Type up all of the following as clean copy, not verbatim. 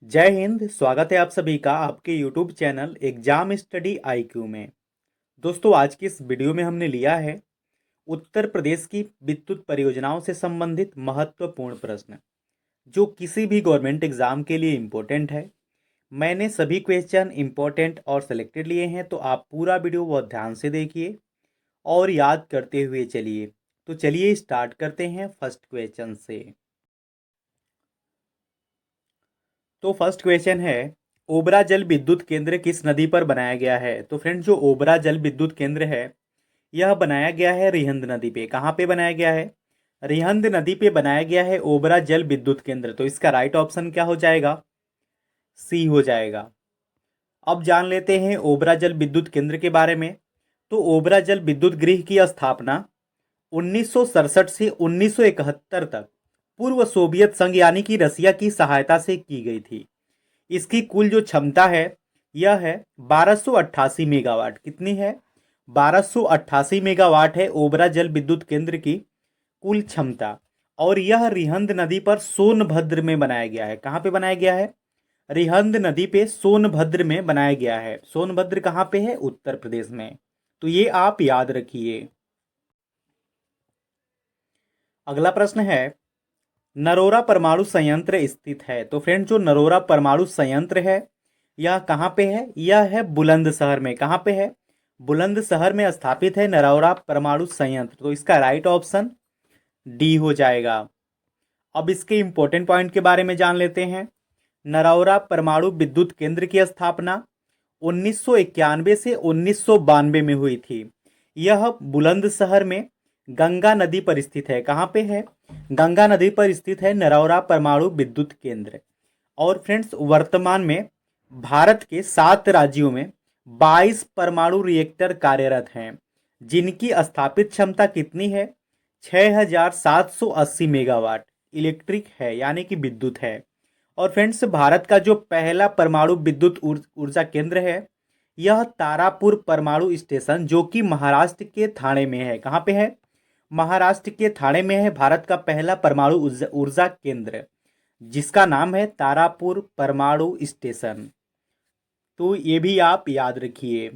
जय हिंद। स्वागत है आप सभी का आपके YouTube channel exam study IQ में। दोस्तों, आज की इस वीडियो में हमने लिया है उत्तर प्रदेश की विद्युत परियोजनाओं से संबंधित महत्वपूर्ण प्रश्न जो किसी भी गवर्नमेंट एग्जाम के लिए इम्पोर्टेंट है। मैंने सभी क्वेश्चन इम्पोर्टेंट और सिलेक्टेड लिए हैं, तो आप पूरा वीडियो बहुत ध्यान से देखिए और याद करते हुए चलिए। तो चलिए स्टार्ट करते हैं फर्स्ट क्वेश्चन से। तो फर्स्ट क्वेश्चन है, ओबरा जल विद्युत केंद्र किस नदी पर बनाया गया है। तो फ्रेंड, जो ओबरा जल विद्युत केंद्र है यह बनाया गया है रिहंद नदी पे। कहाँ पे बनाया गया है? रिहंद नदी पे बनाया गया है ओबरा जल विद्युत केंद्र। तो इसका राइट ऑप्शन क्या हो जाएगा? सी हो जाएगा। अब जान लेते हैं ओबरा जल विद्युत केंद्र के बारे में। तो ओबरा जल विद्युत गृह की स्थापना 1967 से 1971 तक पूर्व सोवियत संघ यानी कि रसिया की सहायता से की गई थी। इसकी कुल जो क्षमता है यह है 1288 मेगावाट। कितनी है? 1288 मेगावाट है ओबरा जल विद्युत केंद्र की कुल क्षमता। और यह रिहंद नदी पर सोनभद्र में बनाया गया है। कहाँ पे बनाया गया है? रिहंद नदी पे सोनभद्र में बनाया गया है। सोनभद्र कहाँ पे है? उत्तर प्रदेश में। तो ये आप याद रखिए। अगला प्रश्न है, नरोरा परमाणु संयंत्र स्थित है। तो फ्रेंड, जो नरोरा परमाणु संयंत्र है यह कहाँ पे है? यह है बुलंदशहर में। कहाँ पे है? बुलंदशहर में स्थापित है नरोरा परमाणु संयंत्र। तो इसका राइट ऑप्शन डी हो जाएगा। अब इसके इंपॉर्टेंट पॉइंट के बारे में जान लेते हैं। नरौरा परमाणु विद्युत केंद्र की स्थापना 1991 से 1992 में हुई थी। यह बुलंदशहर में गंगा नदी पर स्थित है। कहाँ पे है? गंगा नदी पर स्थित है नरौरा परमाणु विद्युत केंद्र। और फ्रेंड्स, वर्तमान में भारत के 7 राज्यों में 22 परमाणु रिएक्टर कार्यरत हैं, जिनकी स्थापित क्षमता कितनी है? 6780 मेगावाट इलेक्ट्रिक है यानी कि विद्युत है। और फ्रेंड्स, भारत का जो पहला परमाणु विद्युत ऊर्जा केंद्र है यह तारापुर परमाणु स्टेशन, जो कि महाराष्ट्र के ठाणे में है। कहाँ पे है? महाराष्ट्र के ठाणे में है भारत का पहला परमाणु ऊर्जा केंद्र, जिसका नाम है तारापुर परमाणु स्टेशन। तो ये भी आप याद रखिए।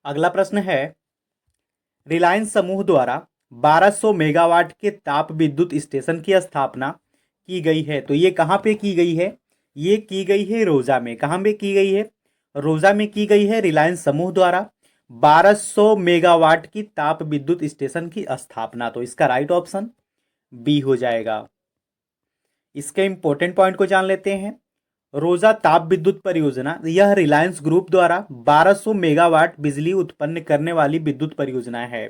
अगला प्रश्न है, रिलायंस समूह द्वारा 1200 मेगावाट के ताप विद्युत स्टेशन की स्थापना की गई है। तो ये कहाँ पे की गई है? ये की गई है रोजा में। कहाँ पे की गई है? रोजा में की गई है रिलायंस समूह द्वारा 1200 मेगावाट की ताप विद्युत स्टेशन की स्थापना। तो इसका राइट ऑप्शन बी हो जाएगा। इसके इंपॉर्टेंट पॉइंट को जान लेते हैं। रोजा ताप विद्युत परियोजना यह रिलायंस ग्रुप द्वारा 1200 मेगावाट बिजली उत्पन्न करने वाली विद्युत परियोजना है।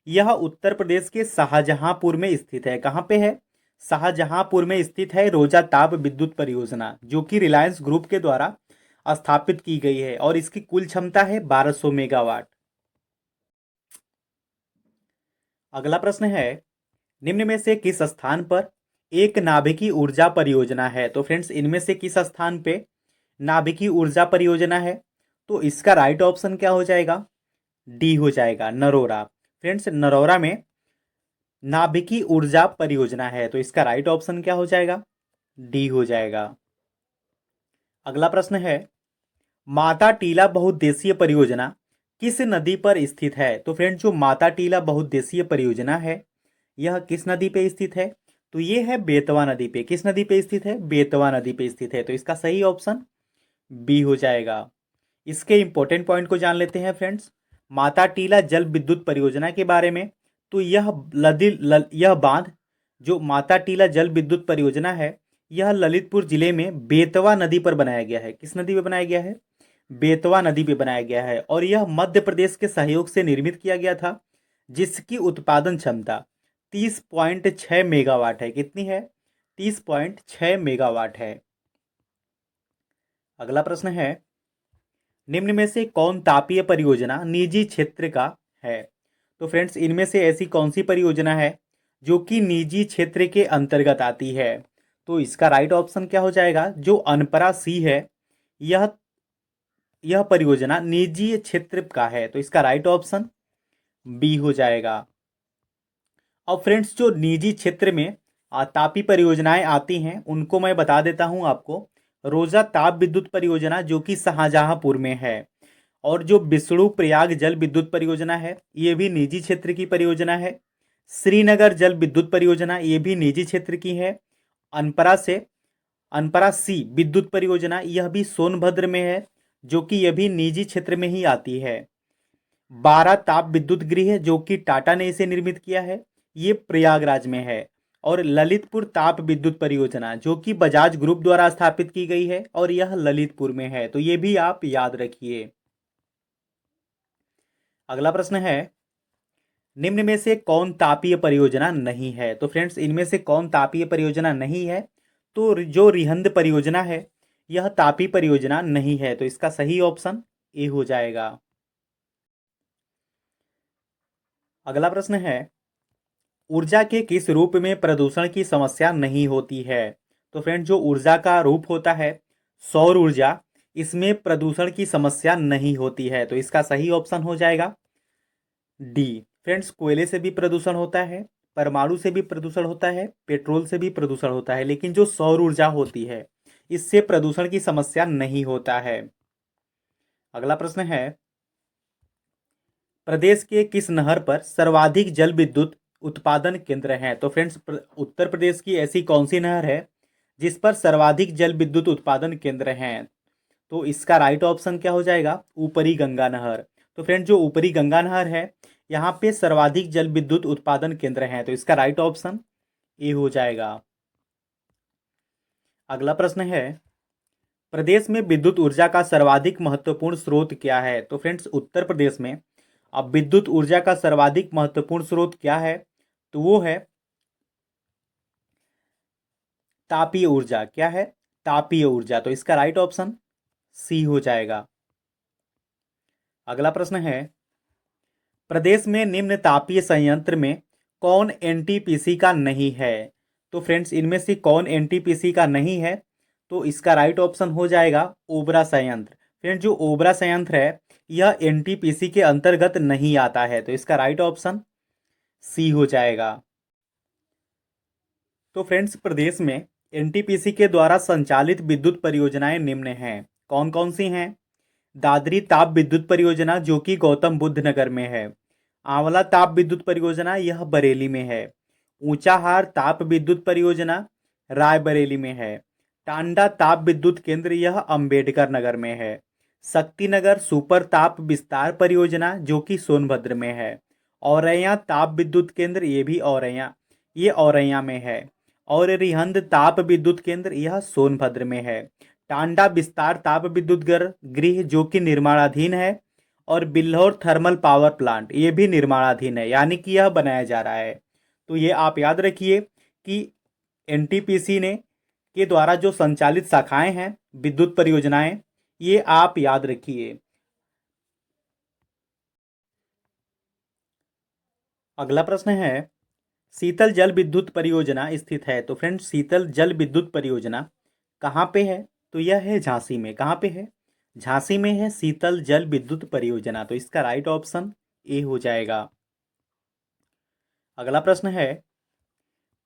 यह उत्तर प्रदेश के शाहजहांपुर में स्थित है। कहाँ पे है? शाहजहांपुर में स्थित है रोजा ताप विद्युत परियोजना, जो कि रिलायंस ग्रुप के द्वारा स्थापित की गई है और इसकी कुल क्षमता है 1200 मेगावाट। अगला प्रश्न है, निम्न में से किस स्थान पर एक नाभिकीय ऊर्जा परियोजना है। तो फ्रेंड्स, इनमें से किस स्थान पे नाभिकीय ऊर्जा परियोजना है? तो इसका राइट ऑप्शन क्या हो जाएगा? डी हो जाएगा, नरोरा। फ्रेंड्स, नरोरा में नाभिकीय ऊर्जा परियोजना है। तो इसका राइट ऑप्शन क्या हो जाएगा? डी हो जाएगा। अगला प्रश्न है, माता टीला बहुउद्देशीय परियोजना किस नदी पर स्थित है। तो फ्रेंड्स, जो माता टीला बहुउद्देशीय परियोजना है यह किस नदी पे स्थित है? तो ये है बेतवा नदी पे। किस नदी पे स्थित है? बेतवा नदी पे स्थित है। तो इसका सही ऑप्शन बी हो जाएगा। इसके इंपॉर्टेंट पॉइंट को जान लेते हैं फ्रेंड्स। माता टीला जल विद्युत परियोजना के बारे में। तो यह बांध जो माता टीला जल विद्युत परियोजना है यह ललितपुर जिले में बेतवा नदी पर बनाया गया है। किस नदी पर बनाया गया है? बेतवा नदी पे बनाया गया है। और यह मध्य प्रदेश के सहयोग से निर्मित किया गया था, जिसकी उत्पादन क्षमता 30.6 मेगावाट है। कितनी है? 30.6 मेगावाट है। अगला प्रश्न है, निम्न में से कौन तापीय परियोजना निजी क्षेत्र का है। तो फ्रेंड्स, इनमें से ऐसी कौन सी परियोजना है जो कि निजी क्षेत्र के अंतर्गत आती है? तो इसका राइट ऑप्शन क्या हो जाएगा? जो अनपरा सी है यह यह परियोजना निजी क्षेत्र का है। तो इसका राइट ऑप्शन बी हो जाएगा। अब फ्रेंड्स, जो निजी क्षेत्र में तापी परियोजनाएं आती हैं उनको मैं बता देता हूं आपको। रोजा ताप विद्युत परियोजना जो कि शाहजहांपुर में है, और जो विष्णु प्रयाग जल विद्युत परियोजना है ये भी निजी क्षेत्र की परियोजना है। श्रीनगर जल विद्युत परियोजना ये भी निजी क्षेत्र की है। अनपरा सी विद्युत परियोजना यह भी सोनभद्र में है, जो कि यह भी निजी क्षेत्र में ही आती है। 12 ताप विद्युत गृह जो कि टाटा ने इसे निर्मित किया है, ये प्रयागराज में है। और ललितपुर ताप विद्युत परियोजना जो कि बजाज ग्रुप द्वारा स्थापित की गई है और यह ललितपुर में है, तो ये भी आप याद रखिए। अगला प्रश्न है, निम्न में से कौन तापीय परियोजना नहीं है? तो फ्रेंड्स इनमें से कौन तापीय परियोजना नहीं है? तो जो रिहंद परियोजना है यह तापी परियोजना नहीं है, तो इसका सही ऑप्शन ए हो जाएगा। अगला प्रश्न है, ऊर्जा के किस रूप में प्रदूषण की समस्या नहीं होती है? तो फ्रेंड्स जो ऊर्जा का रूप होता है सौर ऊर्जा, इसमें प्रदूषण की समस्या नहीं होती है, तो इसका सही ऑप्शन हो जाएगा डी। फ्रेंड्स कोयले से भी प्रदूषण होता है, परमाणु से भी प्रदूषण होता है, पेट्रोल से भी प्रदूषण होता है, लेकिन जो सौर ऊर्जा होती है इससे प्रदूषण की समस्या नहीं होता है। अगला प्रश्न है, प्रदेश के किस नहर पर सर्वाधिक जल विद्युत उत्पादन केंद्र हैं? तो फ्रेंड्स उत्तर प्रदेश की ऐसी कौन सी नहर है जिस पर सर्वाधिक जल विद्युत उत्पादन केंद्र हैं? तो इसका राइट ऑप्शन क्या हो जाएगा? ऊपरी गंगा नहर। तो फ्रेंड जो ऊपरी गंगा नहर है यहाँ पे सर्वाधिक जल विद्युत उत्पादन केंद्र हैं, तो इसका राइट ऑप्शन ए हो जाएगा। अगला प्रश्न है, प्रदेश में विद्युत ऊर्जा का सर्वाधिक महत्वपूर्ण स्रोत क्या है? तो फ्रेंड्स उत्तर प्रदेश में अब विद्युत ऊर्जा का सर्वाधिक महत्वपूर्ण स्रोत क्या है? तो वो है तापीय ऊर्जा। क्या है? तापीय ऊर्जा। तो इसका राइट ऑप्शन सी हो जाएगा। अगला प्रश्न है, प्रदेश में निम्न तापीय संयंत्र में कौन एनटीपीसी का नहीं है? तो फ्रेंड्स इनमें से कौन एनटीपीसी का नहीं है? तो इसका राइट ऑप्शन हो जाएगा ओबरा संयंत्र। फ्रेंड्स जो ओबरा संयंत्र है यह एनटीपीसी के अंतर्गत नहीं आता है, तो इसका राइट ऑप्शन सी हो जाएगा। तो फ्रेंड्स प्रदेश में एनटीपीसी के द्वारा संचालित विद्युत परियोजनाएं निम्न हैं। कौन कौन सी हैं? दादरी ताप विद्युत परियोजना जो कि गौतम बुद्ध नगर में है। आंवला ताप विद्युत परियोजना यह बरेली में है। ऊंचाहार ताप विद्युत परियोजना रायबरेली में है। टांडा ताप विद्युत केंद्र यह अंबेडकर नगर में है। शक्तिनगर सुपर ताप विस्तार परियोजना जो कि सोनभद्र में है। औरैया ताप विद्युत केंद्र ये औरैया में है। और रिहंद ताप विद्युत केंद्र यह सोनभद्र में है। टांडा विस्तार ताप विद्युत गृह जो कि निर्माणाधीन है। और बिल्हौर थर्मल पावर प्लांट ये भी निर्माणाधीन है, यानी कि यह बनाया जा रहा है। तो ये आप याद रखिए कि एनटीपीसी ने के द्वारा जो संचालित शाखाएं हैं विद्युत परियोजनाएं, ये आप याद रखिए। अगला प्रश्न है, शीतल जल विद्युत परियोजना स्थित है? तो फ्रेंड्स शीतल जल विद्युत परियोजना कहाँ पे है? तो यह है झांसी में। कहाँ पे है? झांसी में है शीतल जल विद्युत परियोजना, तो इसका राइट ऑप्शन ए हो जाएगा। अगला प्रश्न है,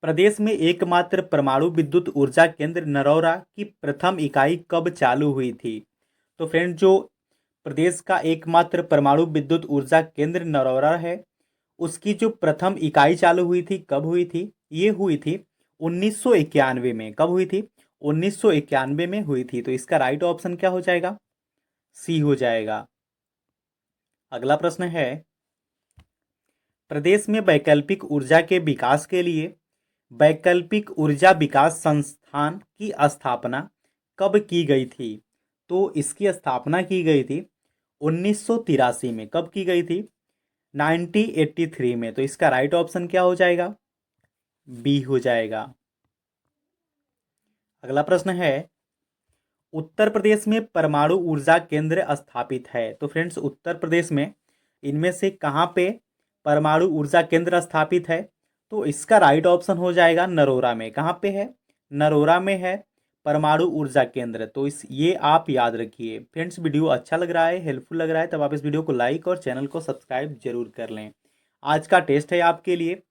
प्रदेश में एकमात्र परमाणु विद्युत ऊर्जा केंद्र नरौरा की प्रथम इकाई कब चालू हुई थी? तो फ्रेंड जो प्रदेश का एकमात्र परमाणु विद्युत ऊर्जा केंद्र नरौरा है उसकी जो प्रथम इकाई चालू हुई थी कब हुई थी? ये हुई थी 1991 में। कब हुई थी? 1991 में हुई थी, तो इसका राइट ऑप्शन क्या हो जाएगा? सी हो जाएगा। अगला प्रश्न है, प्रदेश में वैकल्पिक ऊर्जा के विकास के लिए वैकल्पिक ऊर्जा विकास संस्थान की स्थापना कब की गई थी? तो इसकी स्थापना की गई थी 1983 में। कब की गई थी? 1983 में। तो इसका राइट ऑप्शन क्या हो जाएगा? बी हो जाएगा। अगला प्रश्न है, उत्तर प्रदेश में परमाणु ऊर्जा केंद्र स्थापित है? तो फ्रेंड्स उत्तर प्रदेश में इनमें से कहाँ पे परमाणु ऊर्जा केंद्र स्थापित है? तो इसका राइट ऑप्शन हो जाएगा नरोरा में। कहाँ पे है? नरोरा में है परमाणु ऊर्जा केंद्र। तो ये आप याद रखिए। फ्रेंड्स वीडियो अच्छा लग रहा है, हेल्पफुल लग रहा है, तब आप इस वीडियो को लाइक और चैनल को सब्सक्राइब जरूर कर लें। आज का टेस्ट है आपके लिए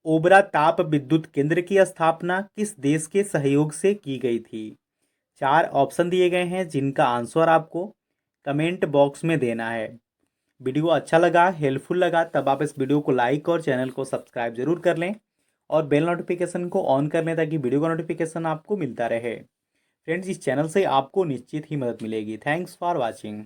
ओबरा ताप विद्युत केंद्र की स्थापना किस देश के सहयोग से की गई थी? 4 ऑप्शन दिए गए हैं जिनका आंसर आपको कमेंट बॉक्स में देना है। वीडियो अच्छा लगा, हेल्पफुल लगा, तब आप इस वीडियो को लाइक और चैनल को सब्सक्राइब जरूर कर लें और बेल नोटिफिकेशन को ऑन कर लें ताकि वीडियो का नोटिफिकेशन आपको मिलता रहे। फ्रेंड्स, इस चैनल से आपको निश्चित ही मदद मिलेगी। Thanks for watching.